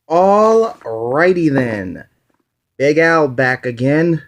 Alrighty then. Big Al back again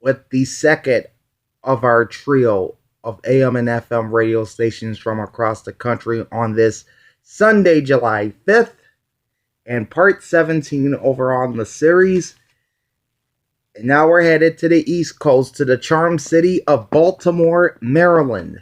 with the second of our trio of AM and FM radio stations from across the country on this Sunday, July 5th, and part 17 over on the series. And now we're headed to the East Coast to the charm city of Baltimore, Maryland.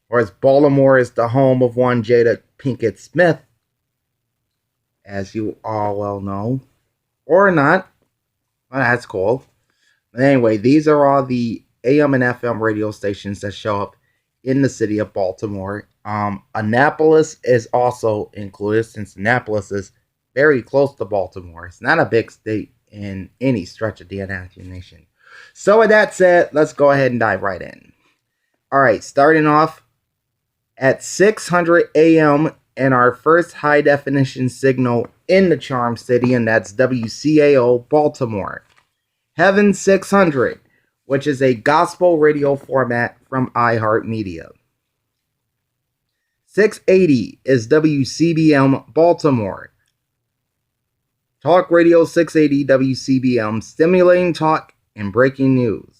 Whereas Baltimore is the home of one Jada Pinkett Smith, as you all well know, or not. Well, that's cool. But anyway, these are all the AM and FM radio stations that show up in the city of Baltimore. Annapolis is also included, since Annapolis is very close to Baltimore. It's not a big state in any stretch of the imagination. So with that said, let's go ahead and dive right in. Alright, starting off at 600 AM and our first high definition signal in the charm city, and that's WCAO Baltimore. Heaven 600, which is a gospel radio format from iHeartMedia. 680 is WCBM Baltimore. Talk Radio 680 WCBM, stimulating talk and breaking news.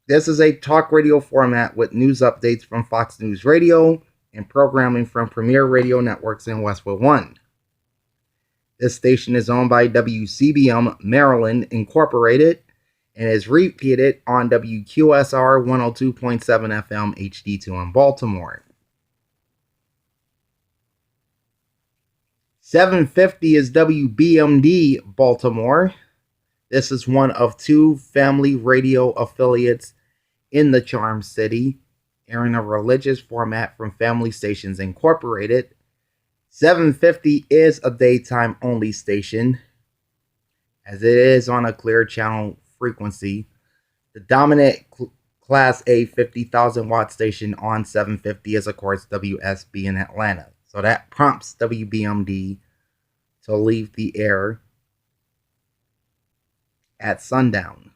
This is a talk radio format with news updates from Fox News Radio and programming from Premier Radio Networks in Westwood One. This station is owned by WCBM Maryland Incorporated and is repeated on WQSR 102.7 FM HD2 in Baltimore. 750 is WBMD Baltimore. This is one of two family radio affiliates in the Charm City, airing a religious format from Family Stations Incorporated. 750 is a daytime only station, as it is on a clear channel frequency. The dominant Class A 50,000 watt station on 750 is, of course, WSB in Atlanta. So that prompts WBMD to leave the air at sundown.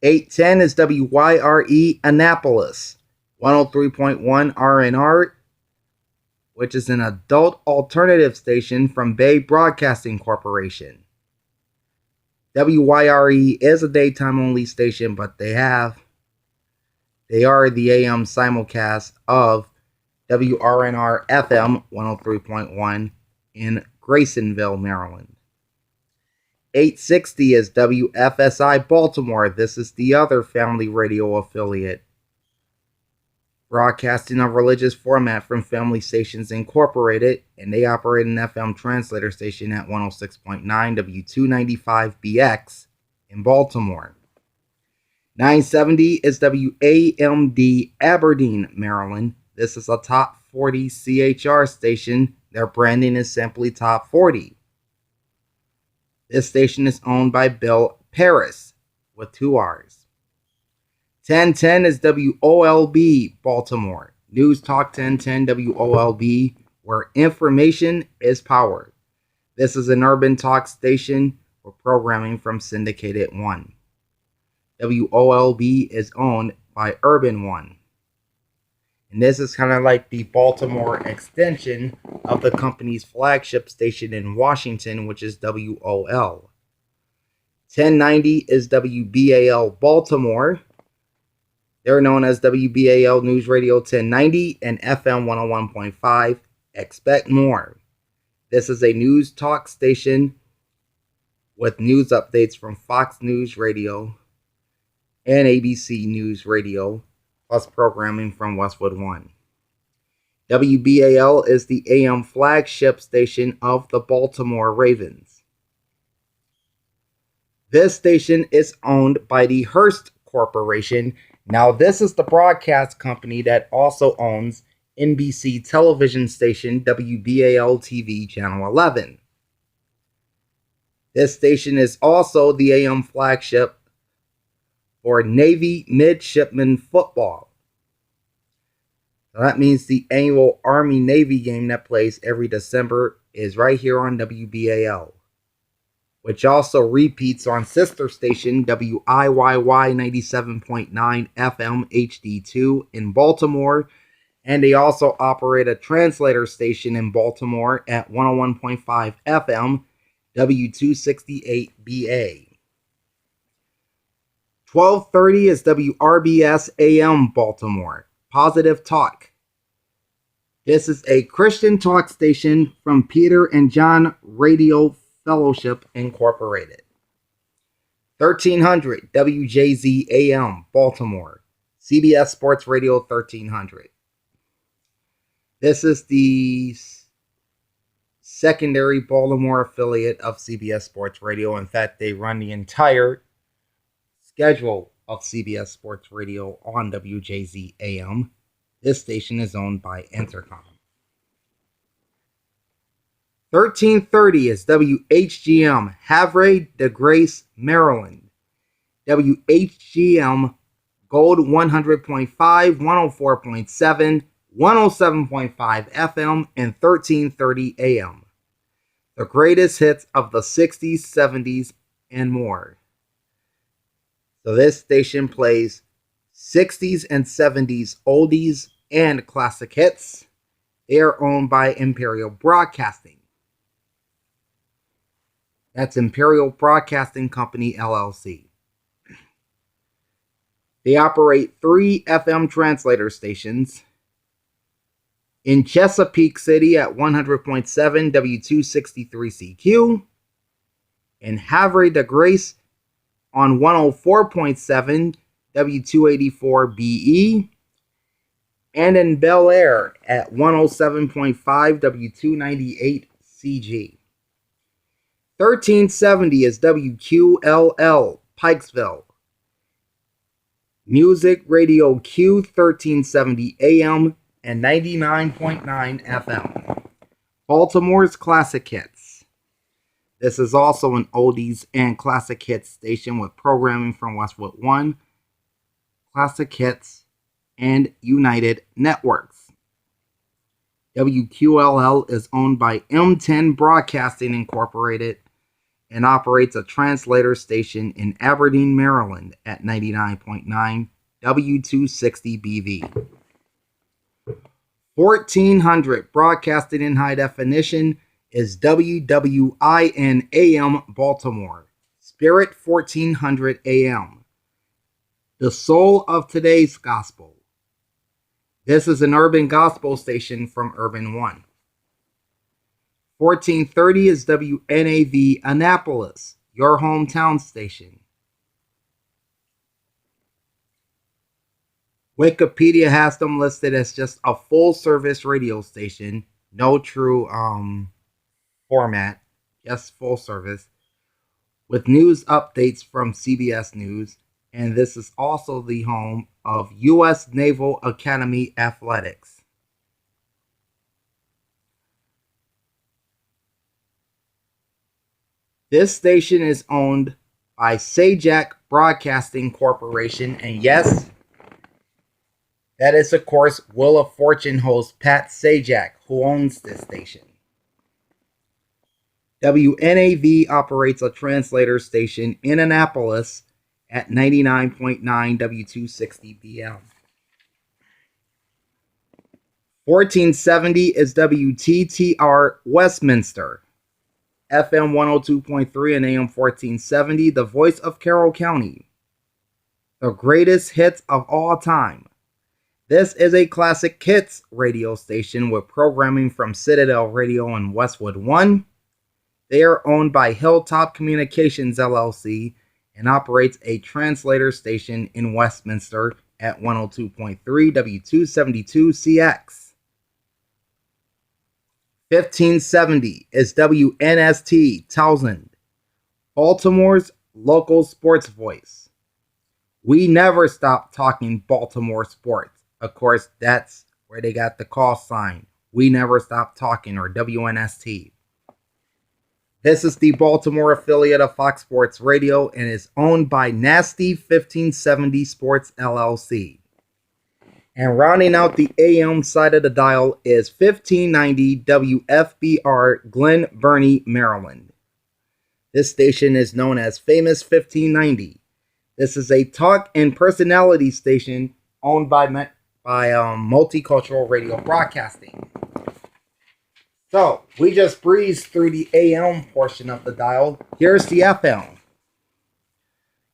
810 is WYRE Annapolis, 103.1 RNR, which is an adult alternative station from Bay Broadcasting Corporation. WYRE is a daytime only station, but they are the AM simulcast of WRNR FM 103.1 in Graysonville, Maryland. 860 is WFSI Baltimore. This is the other family radio affiliate, broadcasting a religious format from Family Stations Incorporated, and they operate an FM translator station at 106.9 W295BX in Baltimore. 970 is WAMD Aberdeen, Maryland. This is a top 40 CHR station. Their branding is simply Top 40. This station is owned by Bill Paris with 2 R's. 1010 is WOLB Baltimore. News Talk 1010 WOLB, where information is power. This is an urban talk station with programming from Syndicated One. WOLB is owned by Urban One. And this is kind of like the Baltimore extension of the company's flagship station in Washington, which is WOL. 1090 is WBAL Baltimore. They're known as WBAL News Radio 1090 and FM 101.5. Expect more. This is a news talk station with news updates from Fox News Radio and ABC News Radio, plus programming from Westwood One. WBAL is the AM flagship station of the Baltimore Ravens. This station is owned by the Hearst Corporation. Now, this is the broadcast company that also owns NBC television station WBAL TV Channel 11. This station is also the AM flagship for Navy Midshipman Football. So that means the annual Army-Navy game that plays every December is right here on WBAL, which also repeats on sister station WIYY 97.9 FM HD2 in Baltimore, And they also operate a translator station in Baltimore at 101.5 FM, W268BA. 1230 is WRBS AM Baltimore, Positive Talk. This is a Christian talk station from Peter and John Radio Fellowship Incorporated. 1300 WJZ AM Baltimore, CBS Sports Radio 1300. This is the secondary Baltimore affiliate of CBS Sports Radio. In fact, they run the entire schedule of CBS Sports Radio on WJZ AM. This station is owned by Entercom. 1330 is WHGM, Havre de Grace, Maryland. WHGM Gold 100.5, 104.7, 107.5 FM, and 1330 AM. The greatest hits of the 60s, 70s, and more. So this station plays 60s and 70s oldies and classic hits. They are owned by Imperial Broadcasting. That's Imperial Broadcasting Company, LLC. They operate 3 FM translator stations in Chesapeake City at 100.7 W263CQ, in Havre de Grace on 104.7 W284BE, and in Bel Air at 107.5 W298CG. 1370 is WQLL, Pikesville. Music Radio Q 1370 AM and 99.9 FM. Baltimore's Classic Hits. This is also an oldies and classic hits station with programming from Westwood One, Classic Hits, and United Networks. WQLL is owned by M10 Broadcasting Incorporated and operates a translator station in Aberdeen, Maryland at 99.9 W260BV. 1400 Broadcasting in High Definition is WWIN AM Baltimore, Spirit 1400 AM. The soul of today's gospel. This is an urban gospel station from Urban One. 1430 is WNAV Annapolis, your hometown station. Wikipedia has them listed as just a full-service radio station, no true format, just full service, with news updates from CBS News, and this is also the home of U.S. Naval Academy Athletics. This station is owned by Sajak Broadcasting Corporation, and yes, that is, of course, Wheel of Fortune host Pat Sajak, who owns this station. WNAV operates a translator station in Annapolis at 99.9 W260BM. 1470 is WTTR Westminster, FM 102.3 and AM 1470, the voice of Carroll County. The greatest hits of all time. This is a classic hits radio station with programming from Citadel Radio and Westwood One. They are owned by Hilltop Communications LLC and operates a translator station in Westminster at 102.3 W272CX. 1570 is WNST Townsend, Baltimore's local sports voice. We never stop talking Baltimore sports. Of course, that's where they got the call sign, We Never Stop Talking, or WNST. This is the Baltimore affiliate of Fox Sports Radio and is owned by Nasty 1570 Sports LLC. And rounding out the AM side of the dial is 1590 WFBR Glen Burnie, Maryland. This station is known as Famous 1590. This is a talk and personality station owned by by Multicultural Radio Broadcasting. So, we just breezed through the AM portion of the dial. Here's the FM.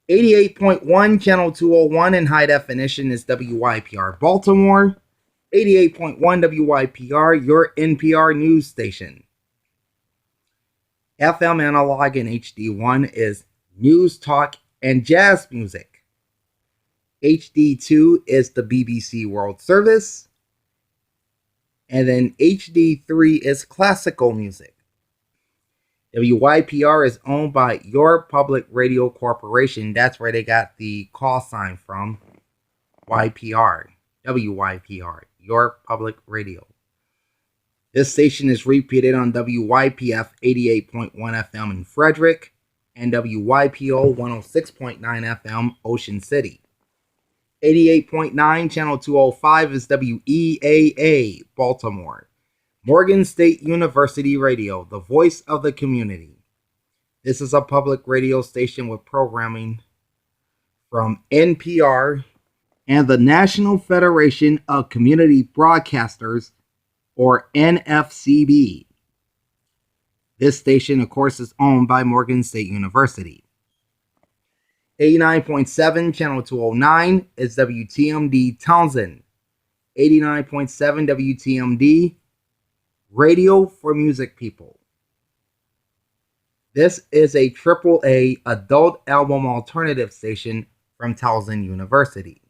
88.1, channel 201 in high definition is WYPR Baltimore. 88.1 WYPR, your NPR news station. FM analog in HD1 is news, talk, and jazz music. HD2 is the BBC World Service. And then HD3 is classical music. WYPR is owned by Your Public Radio Corporation. That's where they got the call sign from. YPR. WYPR. Your Public Radio. This station is repeated on WYPF 88.1 FM in Frederick and WYPO 106.9 FM Ocean City. 88.9 channel 205 is WEAA Baltimore. Morgan State University Radio, the voice of the community. This is a public radio station with programming from NPR and the National Federation of Community Broadcasters, or NFCB. This station, of course, is owned by Morgan State University. 89.7 channel 209 is WTMD Townsend. 89.7 WTMD Radio for Music People. This is a AAA adult album alternative station from Towson University.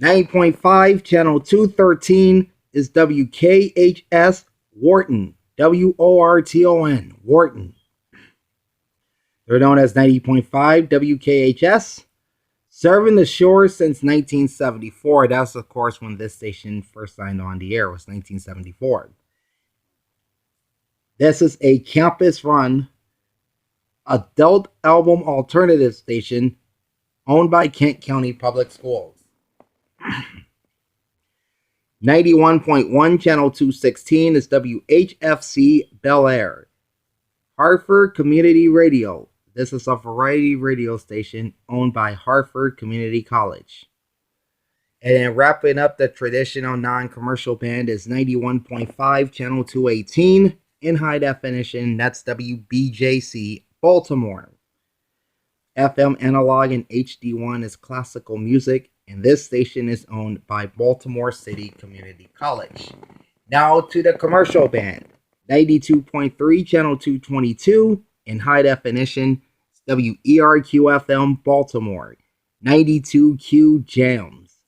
90.5 channel 213 is WKHS Wharton. WORTON, Wharton. They're known as 90.5 WKHS, serving the shore since 1974. That's, of course, when this station first signed on the air, was 1974. This is a campus-run adult album alternative station owned by Kent County Public Schools. 91.1 channel 216 is WHFC Bel Air. Hartford Community Radio. This is a variety radio station owned by Hartford Community College. And then wrapping up the traditional non-commercial band is 91.5 channel 218 in high definition. That's WBJC Baltimore. FM analog and HD1 is classical music, and this station is owned by Baltimore City Community College. Now to the commercial band. 92.3 channel 222 in high definition, WERQ-FM Baltimore. 92Q Jams.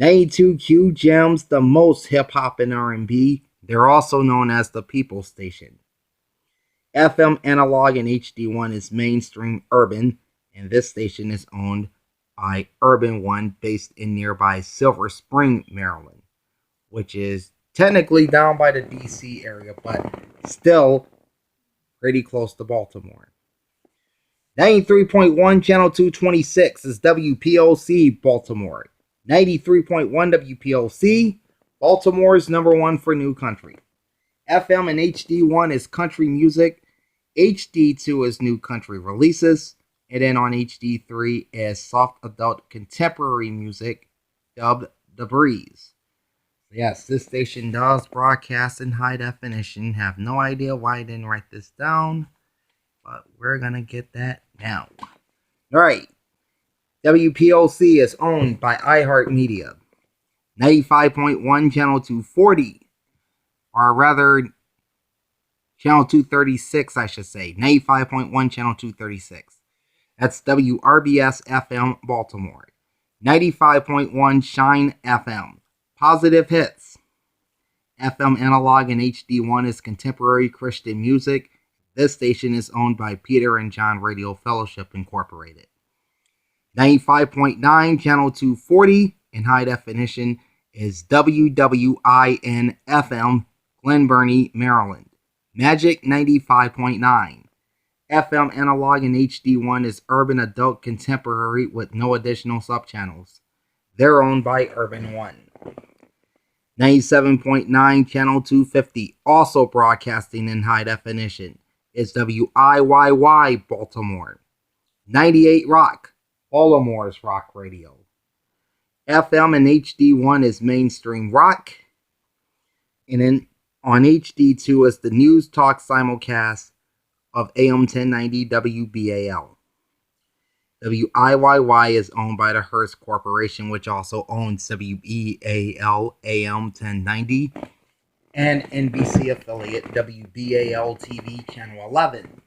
92Q Jams, the most hip-hop and R&B. They're also known as the People Station. FM analog and HD1 is mainstream urban, and this station is owned by Urban One, based in nearby Silver Spring, Maryland, which is technically down by the DC area, but still pretty close to Baltimore. 93.1 channel 226 is WPOC Baltimore. 93.1 WPOC, Baltimore's number one for new country. FM and HD1 is country music. HD2 is new country releases. And then on HD3 is soft adult contemporary music, dubbed The Breeze. Yes, this station does broadcast in high definition. Have no idea why I didn't write this down, but we're going to get that now. All right. WPOC is owned by iHeartMedia. 95.1 channel 240, or rather channel 236, I should say. 95.1 channel 236. That's WRBS FM Baltimore. 95.1 Shine FM. Positive Hits. FM analog and HD1 is contemporary Christian music. This station is owned by Peter and John Radio Fellowship Incorporated. 95.9 channel 240 in high definition is WWIN FM Glen Burnie, Maryland. Magic 95.9. FM analog and HD1 is urban adult contemporary with no additional subchannels. They're owned by Urban One. 97.9 channel 250, also broadcasting in high definition, is WIYY Baltimore. 98 Rock, Baltimore's rock radio. FM and HD1 is mainstream rock. And then on HD2 is the news talk simulcast of AM 1090 WBAL. WIYY is owned by the Hearst Corporation, which also owns WBAL AM 1090 and NBC affiliate WBAL TV Channel 11.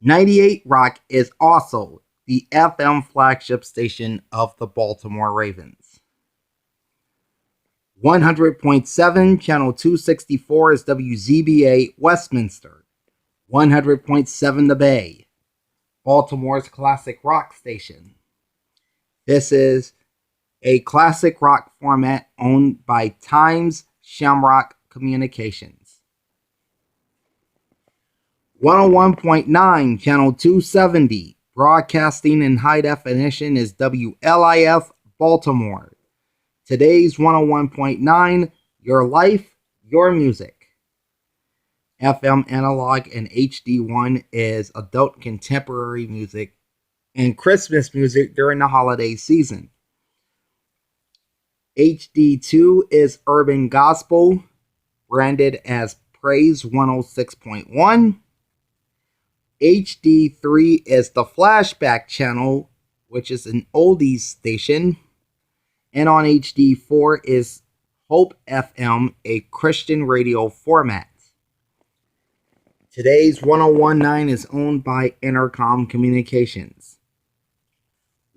98 Rock is also the FM flagship station of the Baltimore Ravens. 100.7 Channel 264 is WZBA Westminster. 100.7 The Bay, Baltimore's classic rock station. This is a classic rock format owned by Times Shamrock Communications. 101.9 Channel 270, broadcasting in high definition, is WLIF Baltimore. Today's 101.9, your life, your music. FM analog and HD1 is adult contemporary music and Christmas music during the holiday season. HD2 is urban gospel, branded as Praise 106.1. HD3 is the flashback channel, which is an oldies station. And on HD4 is Hope FM, a Christian radio format. Today's 101.9 is owned by Intercom Communications.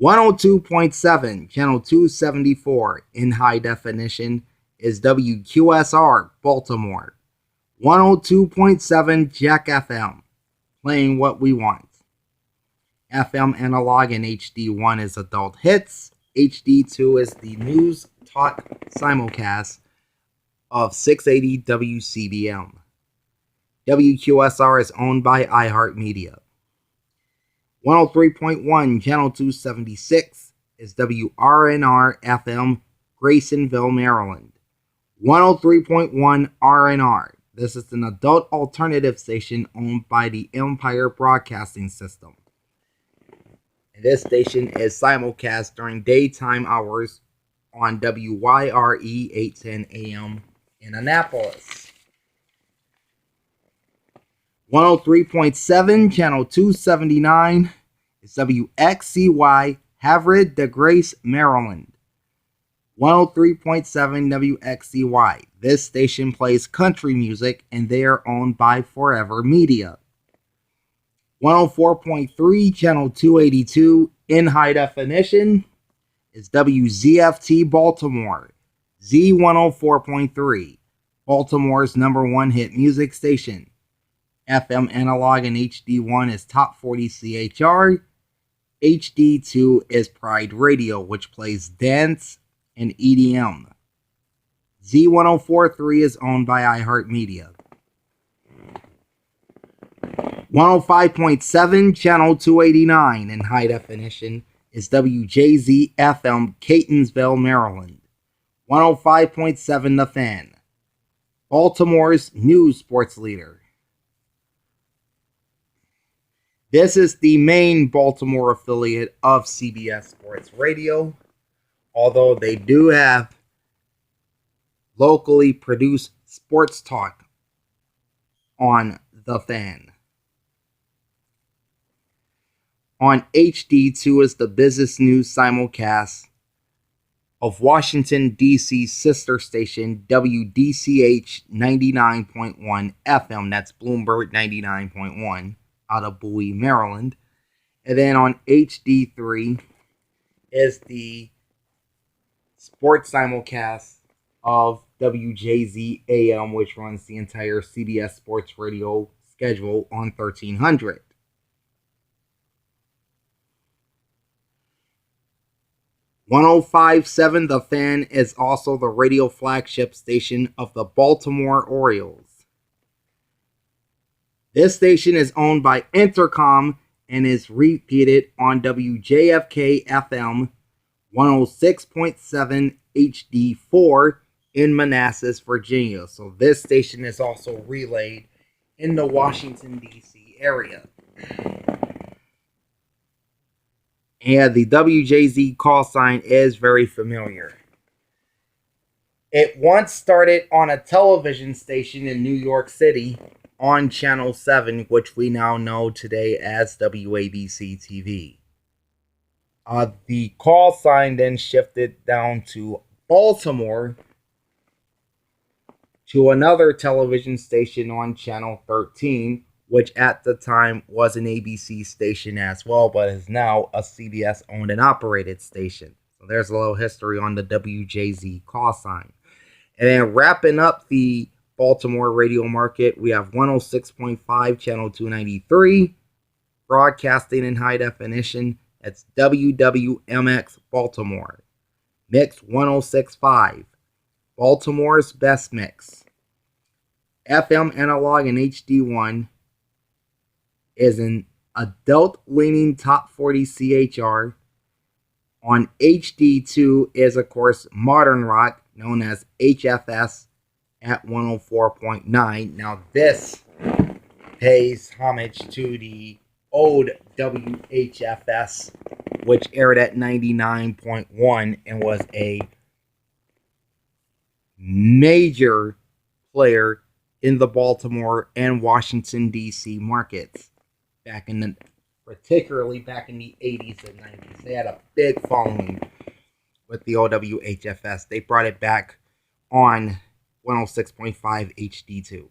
102.7, Channel 274 in high definition is WQSR Baltimore. 102.7 Jack FM, playing what we want. FM analog and HD1 is adult hits. HD2 is the news talk simulcast of 680 WCBM. WQSR is owned by iHeartMedia. 103.1 Channel 276 is WRNR FM, Graysonville, Maryland. 103.1 RNR. This is an adult alternative station owned by the Empire Broadcasting System. And this station is simulcast during daytime hours on WYRE 810 AM in Annapolis. 103.7 Channel 279 is WXCY Havre de Grace, Maryland. 103.7 WXCY. This station plays country music and they are owned by Forever Media. 104.3 Channel 282 in high definition is WZFT Baltimore. Z104.3, Baltimore's #1 hit music station. FM analog and HD1 is Top 40 CHR. HD2 is Pride Radio, which plays dance and EDM. Z1043 is owned by iHeartMedia. 105.7 Channel 289 in high definition is WJZ FM Catonsville, Maryland. 105.7 The Fan, Baltimore's news sports leader. This is the main Baltimore affiliate of CBS Sports Radio, although they do have locally produced sports talk on The Fan. On HD2 is the business news simulcast of Washington, D.C. sister station WDCH 99.1 FM. That's Bloomberg 99.1 out of Bowie, Maryland. And then on HD3 is the sports simulcast of WJZ AM, which runs the entire CBS Sports Radio schedule on 1300. 105.7 The Fan is also the radio flagship station of the Baltimore Orioles. This station is owned by Intercom and is repeated on WJFK FM 106.7 HD4 in Manassas, Virginia. So this station is also relayed in the Washington, D.C. area. And the WJZ call sign is very familiar. It once started on a television station in New York City on Channel 7, which we now know today as WABC TV. The call sign then shifted down to Baltimore to another television station on Channel 13, which at the time was an ABC station as well, but is now a CBS owned and operated station. So there's a little history on the WJZ call sign. And then wrapping up the Baltimore radio market, we have 106.5 channel 293, broadcasting in high definition. That's WWMX Baltimore. Mix 106.5, Baltimore's best mix. FM analog and HD1 is an adult-leaning top 40 CHR. On HD2 is, of course, modern rock, known as HFS at 104.9. Now, this pays homage to the old WHFS, which aired at 99.1 and was a major player in the Baltimore and Washington, D.C. markets particularly back in the 80s and 90s. They had a big following with the OWHFS. They brought it back on 106.5 HD2.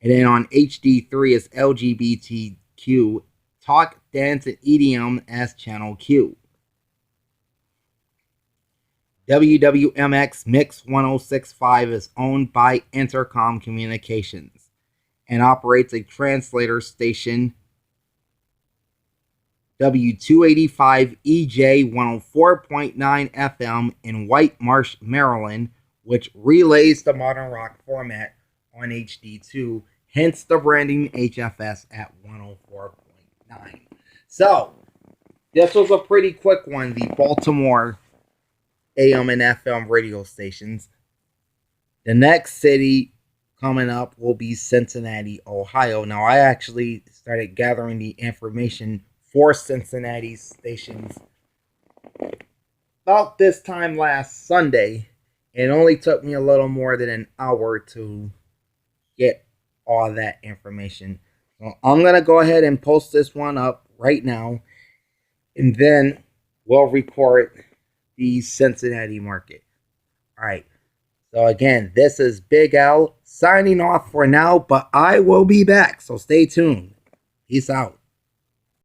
And then on HD3 is LGBTQ, Talk, Dance, and EDM as Channel Q. WWMX Mix 106.5 is owned by Intercom Communications and operates a translator station, W285EJ 104.9 FM in White Marsh, Maryland, which relays the modern rock format on HD2, hence the branding HFS at 104.9. So, this was a pretty quick one, the Baltimore AM and FM radio stations. The next city coming up will be Cincinnati, Ohio. Now, I actually started gathering the information for Cincinnati stations about this time last Sunday. It only took me a little more than an hour to get all that information. So I'm going to go ahead and post this one up right now, and then we'll record the Cincinnati market. All right. So again, this is Big L signing off for now, but I will be back. So stay tuned. Peace out.